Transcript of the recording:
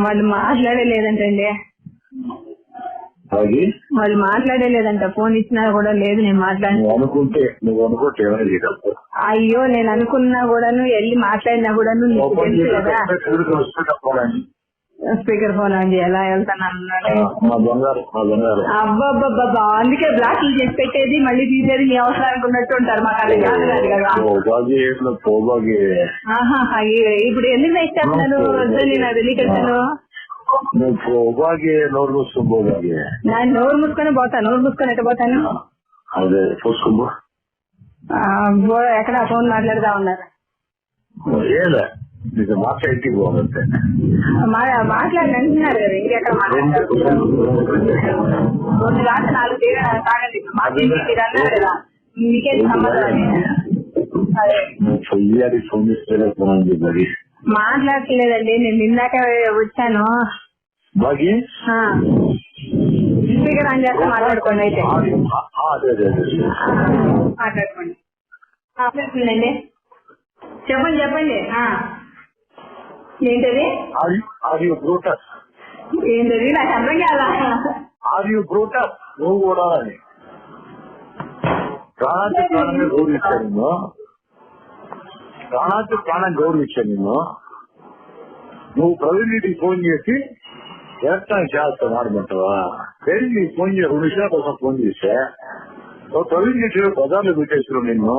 వాళ్ళు మాట్లాడలేదంటండి. వాళ్ళు మాట్లాడలేదంట. ఫోన్ ఇచ్చినా కూడా లేదు నేను అనుకుంటే అయ్యో నేను అనుకున్నా కూడాను వెళ్ళి మాట్లాడినా కూడాను నీకు తెలుసు కదా. స్పీకర్ ఫోన్ అండి ఎలా వెళ్తాను అబ్బాబ్బా అందుకే బ్లాక్లు చేసి పెట్టేది మళ్ళీ తీసేది మీ అవసరానికి ఉన్నట్టు ఉంటారు. మాకు అలా కాదు కదా. ఇప్పుడు ఎందుకు వేసేస్తున్నారు వద్దని నాకు తెలియకను. నోరు మూసుకొని పోతాను. నోరు మూసుకొని ఎట్ట పోతాను? ఎక్కడ ఫోన్ మాట్లాడుతా ఉన్నారు? మాట్లాడి అంటున్నారు కదా. ఇంకెక్కడ మాట్లాడతారు? 2 రాత్రి 4 తాగండి అన్నారు కదా. మీకేం సంబంధం? మాట్లాడలేదండి. నేను నిన్నాక వచ్చాను. స్పీకర్ ఆన్ చేస్తే మాట్లాడుకోండి. అయితే మాట్లాడుకోండి. చెప్పండి చెప్పండి. ఏంటది ఏంటది నాకు అర్థం కాదా? నువ్వు కూడా ప్రాణానికి ప్రాణం గౌరవించాను నిన్ను. నువ్వు ప్రవీణ్కి ఫోన్ చేసి ఎలక్ట్రానిక్ చేస్తా మాడమంటావా? ప్రవీణ్ నీకు ఫోన్ చేసి 2 నిమిషాల కోసం ఫోన్ చేస్తే ప్రవీణ్ చేసి బజార్లో పెట్టేస్తున్నావు నిన్ను.